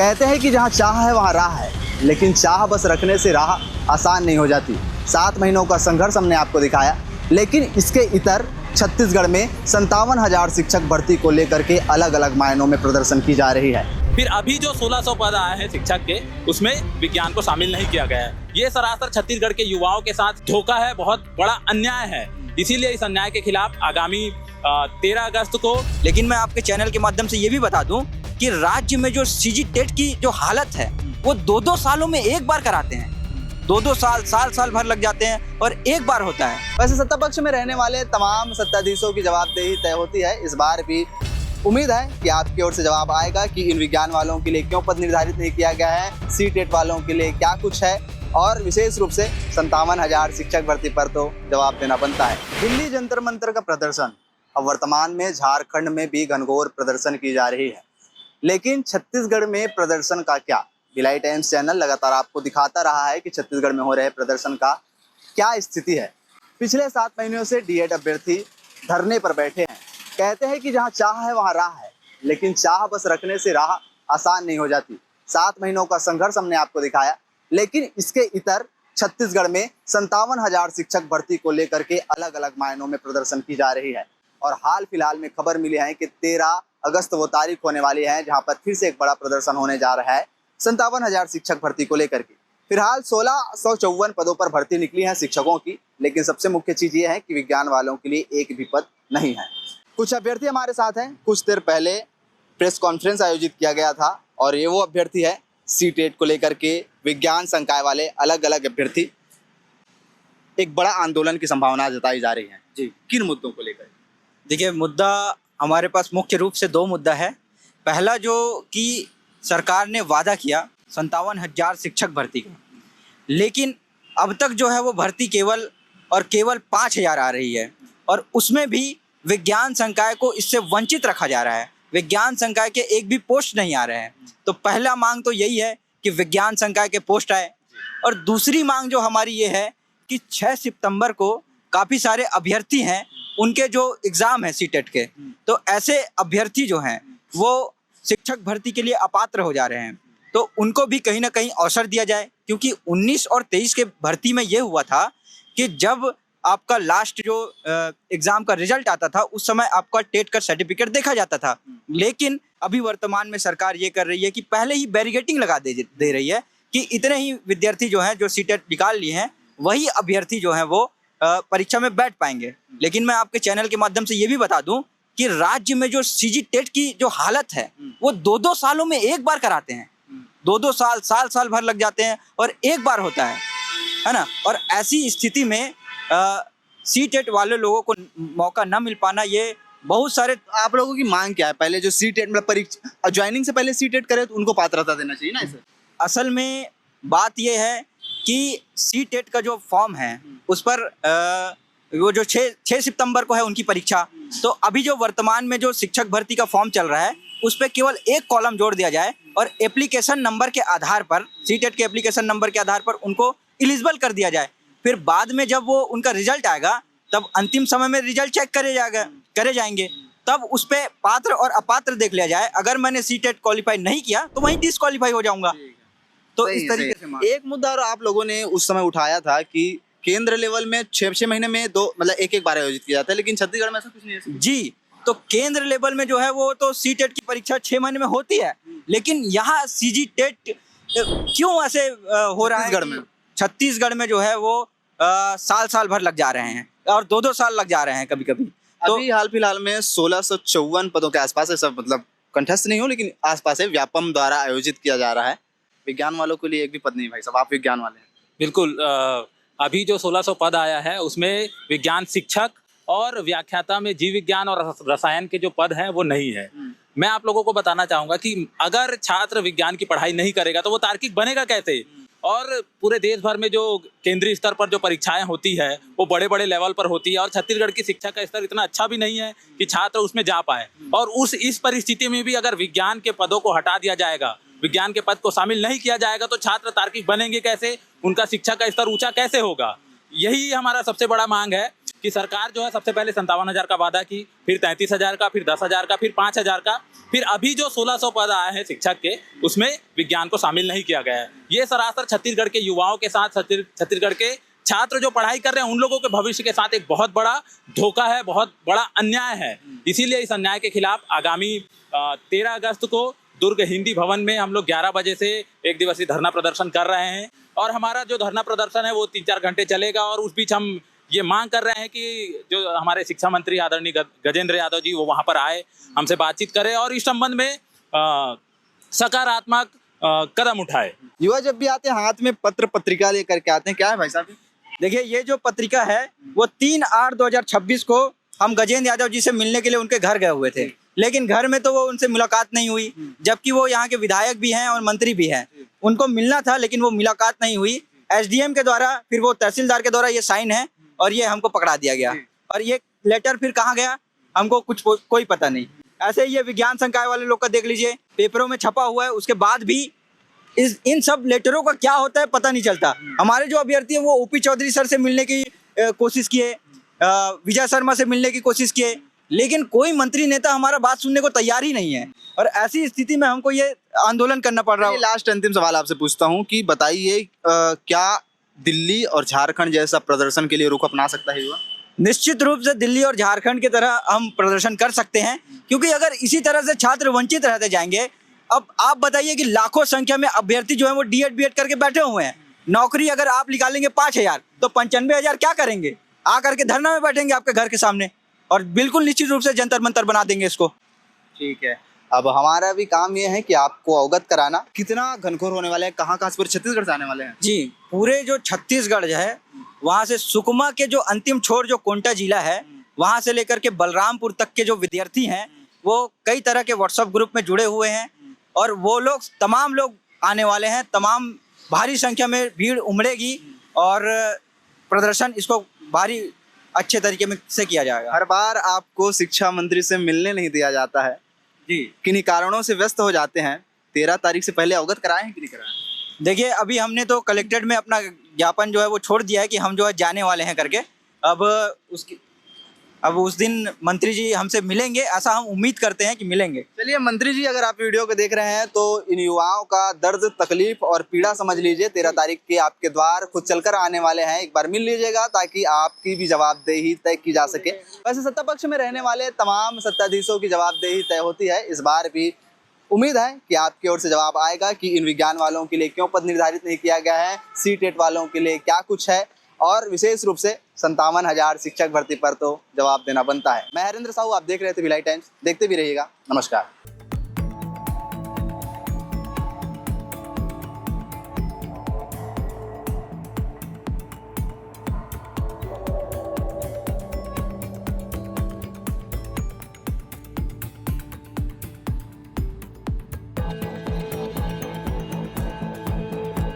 कहते हैं कि जहाँ चाह है वहाँ राह है, लेकिन चाह बस रखने से राह आसान नहीं हो जाती। 7 महीनों का संघर्ष हमने आपको दिखाया, लेकिन इसके इतर छत्तीसगढ़ में 57,000 शिक्षक भर्ती को लेकर के अलग अलग मायनों में प्रदर्शन की जा रही है। फिर अभी जो 1600 पद आए हैं शिक्षक के, उसमें विज्ञान को शामिल नहीं किया गया है। ये सरासर छत्तीसगढ़ के युवाओं के साथ धोखा है, बहुत बड़ा अन्याय है। इसीलिए इस अन्याय के खिलाफ आगामी 13 अगस्त को। लेकिन मैं आपके चैनल के माध्यम से ये भी बता दूं कि राज्य में जो सीजी टेट की जो हालत है वो 2-2 सालों में एक बार कराते हैं। 2-2 साल भर लग जाते हैं और एक बार होता है। वैसे सत्ता पक्ष में रहने वाले तमाम सत्ताधीशों की जवाबदेही तय होती है। इस बार भी उम्मीद है कि आपकी ओर से जवाब आएगा कि इन विज्ञान वालों के लिए क्यों पद निर्धारित नहीं किया गया है, सी टेट वालों के लिए क्या कुछ है, और विशेष रूप से 57,000 शिक्षक भर्ती पर तो जवाब देना बनता है। दिल्ली जंतर मंतर का प्रदर्शन, अब वर्तमान में झारखंड में भी घनघोर प्रदर्शन की जा रही है, लेकिन छत्तीसगढ़ में प्रदर्शन का क्या? भिलाई टाइम्स चैनल लगातार आपको दिखाता रहा है कि छत्तीसगढ़ में हो रहे प्रदर्शन का क्या स्थिति है। पिछले 7 महीनों से डीएड अभ्यर्थी धरने पर बैठे हैं। कहते हैं कि जहाँ चाह है वहाँ राह है, लेकिन चाह बस रखने से राह आसान नहीं हो जाती। 7 महीनों का संघर्ष हमने आपको दिखाया, लेकिन इसके इतर छत्तीसगढ़ में 57,000 शिक्षक भर्ती को लेकर के अलग अलग मायनों में प्रदर्शन की जा रही है। और हाल फिलहाल में खबर मिली है कि 13 अगस्त वो तारीख होने वाली है जहां पर फिर से एक बड़ा प्रदर्शन होने जा रहा है 57,000 शिक्षक भर्ती को लेकर के। फिलहाल 1654 पदों पर भर्ती निकली है शिक्षकों की, लेकिन सबसे मुख्य चीज ये है कि विज्ञान वालों के लिए एक भी पद नहीं है। कुछ अभ्यर्थी हमारे साथ हैं। कुछ देर पहले प्रेस कॉन्फ्रेंस आयोजित किया गया था और ये वो अभ्यर्थी है सी टेट को लेकर के, विज्ञान संकाय वाले अलग अलग अभ्यर्थी। एक बड़ा आंदोलन की संभावना जताई जा रही है जी, किन मुद्दों को लेकर? देखिए, मुद्दा हमारे पास मुख्य रूप से 2 मुद्दा है। पहला जो कि सरकार ने वादा किया 57,000 शिक्षक भर्ती का, लेकिन अब तक जो है वो भर्ती केवल 5,000 आ रही है और उसमें भी विज्ञान संकाय को इससे वंचित रखा जा रहा है। विज्ञान संकाय के एक भी पोस्ट नहीं आ रहे हैं। तो पहला मांग तो यही है कि विज्ञान संकाय के पोस्ट आए, और दूसरी मांग जो हमारी ये है कि 6 सितंबर को काफ़ी सारे अभ्यर्थी हैं, उनके जो एग्ज़ाम है सी टेट के, तो ऐसे अभ्यर्थी जो हैं वो शिक्षक भर्ती के लिए अपात्र हो जा रहे हैं। तो उनको भी कहीं ना कहीं अवसर दिया जाए, क्योंकि 19 और 23 के भर्ती में ये हुआ था कि जब आपका लास्ट जो एग्ज़ाम का रिजल्ट आता था उस समय आपका टेट का सर्टिफिकेट देखा जाता था। लेकिन अभी वर्तमान में सरकार ये कर रही है कि पहले ही बैरिगेटिंग लगा दे रही है कि इतने ही विद्यार्थी जो हैं जो सी टेट निकाल लिए हैं वही अभ्यर्थी जो हैं वो परीक्षा में बैठ पाएंगे। लेकिन मैं आपके चैनल के माध्यम से ये भी बता दूं कि राज्य में जो सीजी टेट की जो हालत है वो 2-2 सालों में एक बार कराते हैं। 2-2 साल भर लग जाते हैं और एक बार होता है ना। और ऐसी स्थिति में सी टेट वाले लोगों को मौका न मिल पाना, ये बहुत सारे। आप लोगों की मांग क्या है? पहले जो सी टेट मतलब परीक्षा ज्वाइनिंग से पहले सी टेट करे तो उनको पात्रता देना चाहिए ना इसे? असल में बात ये है कि सी टेट का जो फॉर्म है उस पर वो जो 6 सितंबर को है उनकी परीक्षा। तो अभी जो वर्तमान में जो शिक्षक भर्ती का फॉर्म चल रहा है उस पर केवल एक कॉलम जोड़ दिया जाए और एप्लीकेशन नंबर के आधार पर, सी टेट के एप्लीकेशन नंबर के आधार पर उनको एलिजिबल कर दिया जाए। फिर बाद में जब वो उनका रिजल्ट आएगा तब अंतिम समय में रिजल्ट चेक करे जाएंगे, तब उस पर पात्र और अपात्र देख लिया जाए। अगर मैंने सी टेट क्वालिफाई नहीं किया तो वहीं डिस्क्वालीफाई हो जाऊंगा। तो इस तरीके से एक मुद्दा और आप लोगों ने उस समय उठाया था कि केंद्र लेवल में 6 महीने में 2 मतलब एक बार आयोजित किया जाता है, लेकिन छत्तीसगढ़ में ऐसा कुछ नहीं है जी। तो केंद्र लेवल में जो है वो तो सी टेट की परीक्षा 6 महीने में होती है, लेकिन यहाँ सीजी टेट क्यों ऐसे हो रहा है? छत्तीसगढ़ में जो है वो साल भर लग जा रहे हैं और 2-2 साल लग जा रहे हैं कभी कभी। तो अभी हाल फिलहाल में 1654 पदों के आसपास है, सब मतलब कंठस्थ नहीं हो लेकिन आसपास है, व्यापम द्वारा आयोजित किया जा रहा है। विज्ञान वालों के लिए एक भी पद नहीं भाई साहब, आप विज्ञान वाले हैं। बिल्कुल। अभी जो 1600 पद आया है उसमें विज्ञान शिक्षक और व्याख्याता में जीव विज्ञान और रसायन के जो पद हैं वो नहीं है। मैं आप लोगों को बताना चाहूँगा कि अगर छात्र विज्ञान की पढ़ाई नहीं करेगा तो वो तार्किक बनेगा कैसे? और पूरे देश भर में जो केंद्रीय स्तर पर जो परीक्षाएं होती है वो बड़े बड़े लेवल पर होती है और छत्तीसगढ़ की शिक्षा का स्तर इतना अच्छा भी नहीं है कि छात्र उसमें जा पाए। और इस परिस्थिति में भी अगर विज्ञान के पदों को हटा दिया जाएगा, विज्ञान के पद को शामिल नहीं किया जाएगा, तो छात्र तार्किक बनेंगे कैसे? उनका शिक्षा का स्तर ऊंचा कैसे होगा? यही हमारा सबसे बड़ा मांग है। कि सरकार जो है सबसे पहले 57,000 का वादा की, फिर 33,000 का, फिर 10,000 का, फिर 5,000 का, फिर अभी जो 1600 पद आए हैं शिक्षक के, उसमें विज्ञान को शामिल नहीं किया गया है। ये सरासर छत्तीसगढ़ के युवाओं के साथ, छत्तीसगढ़ के छात्र जो पढ़ाई कर रहे हैं उन लोगों के भविष्य के साथ एक बहुत बड़ा धोखा है, बहुत बड़ा अन्याय है। इसीलिए इस अन्याय के खिलाफ आगामी 13 अगस्त को दुर्ग हिंदी भवन में हम लोग 11 बजे से एक दिवसीय धरना प्रदर्शन कर रहे हैं। और हमारा जो धरना प्रदर्शन है वो 3-4 घंटे चलेगा। और उस बीच हम ये मांग कर रहे हैं कि जो हमारे शिक्षा मंत्री आदरणीय गजेंद्र यादव जी वो वहाँ पर आए, हमसे बातचीत करें और इस संबंध में सकारात्मक कदम उठाए। युवा जब भी आते हैं हाथ में पत्र पत्रिका लेकर के आते हैं, क्या है भाई साहब? देखिए, ये जो पत्रिका है वो 3/8/2026 को हम गजेंद्र यादव जी से मिलने के लिए उनके घर गए हुए थे, लेकिन घर में तो वो उनसे मुलाकात नहीं हुई, जबकि वो यहाँ के विधायक भी हैं और मंत्री भी हैं। उनको मिलना था लेकिन वो मुलाकात नहीं हुई। एसडीएम के द्वारा, फिर वो तहसीलदार के द्वारा ये साइन है और ये हमको पकड़ा दिया गया। और ये लेटर फिर कहाँ गया हमको कोई पता नहीं। ऐसे ही ये विज्ञान संकाय वाले लोग का देख लीजिए, पेपरों में छपा हुआ है, उसके बाद भी इन सब लेटरों का क्या होता है पता नहीं चलता। हमारे जो अभ्यर्थी है वो ओपी चौधरी सर से मिलने की कोशिश किए, विजय शर्मा से मिलने की कोशिश किए, लेकिन कोई मंत्री नेता हमारा बात सुनने को तैयार ही नहीं है। और ऐसी स्थिति में हमको ये आंदोलन करना पड़ रहा है। लास्ट अंतिम सवाल आपसे पूछता हूँ कि बताइए, क्या दिल्ली और झारखंड जैसा प्रदर्शन के लिए रुख अपना सकता है युवा? निश्चित रूप से दिल्ली और झारखंड की तरह हम प्रदर्शन कर सकते हैं, क्योंकि अगर इसी तरह से छात्र वंचित रहते जाएंगे, अब आप बताइए कि लाखों संख्या में अभ्यर्थी जो है वो डीएड बीएड करके बैठे हुए हैं। नौकरी अगर आप निकालेंगे 5,000 तो 95,000 क्या करेंगे? आ करके धरना में बैठेंगे आपके घर के सामने और बिल्कुल निश्चित रूप से जंतर मंतर बना देंगे इसको। ठीक है, अब हमारा भी काम ये है कि आपको अवगत कराना। कितना घनघोर होने वाले हैं, कहाँ से पूरे छत्तीसगढ़ से आने वाले हैं? जी, पूरे जो छत्तीसगढ़ जो है वहाँ से सुकमा के जो अंतिम छोर जो कोंटा जिला है वहाँ से लेकर के बलरामपुर तक के जो विद्यार्थी हैं वो कई तरह के व्हाट्सएप ग्रुप में जुड़े हुए हैं और वो लोग तमाम लोग आने वाले हैं। तमाम भारी संख्या में भीड़ उमड़ेगी और प्रदर्शन इसको भारी अच्छे तरीके में से किया जाएगा। हर बार आपको शिक्षा मंत्री से मिलने नहीं दिया जाता है जी, किन्हीं कारणों से व्यस्त हो जाते हैं। 13 तारीख से पहले अवगत कराए हैं कि नहीं कराए? देखिए, अभी हमने तो कलेक्ट्रेट में अपना ज्ञापन जो है वो छोड़ दिया है कि हम जो है जाने वाले हैं करके। अब उस दिन मंत्री जी हमसे मिलेंगे, ऐसा हम उम्मीद करते हैं कि मिलेंगे। चलिए मंत्री जी, अगर आप वीडियो को देख रहे हैं तो इन युवाओं का दर्द, तकलीफ और पीड़ा समझ लीजिए। 13 तारीख के आपके द्वार खुद चलकर आने वाले हैं, एक बार मिल लीजिएगा ताकि आपकी भी जवाबदेही तय की जा सके। वैसे सत्ता पक्ष में रहने वाले तमाम सत्ताधीशों की जवाबदेही तय होती है। इस बार भी उम्मीद है कि आपकी ओर से जवाब आएगा कि इन विज्ञान वालों के लिए क्यों पद निर्धारित नहीं किया गया है, सीटेट वालों के लिए क्या कुछ है, और विशेष रूप से 57,000 शिक्षक भर्ती पर तो जवाब देना बनता है। मैं हरेंद्र साहू, आप देख रहे थे भिलाई टाइम्स, देखते भी रहिएगा। नमस्कार।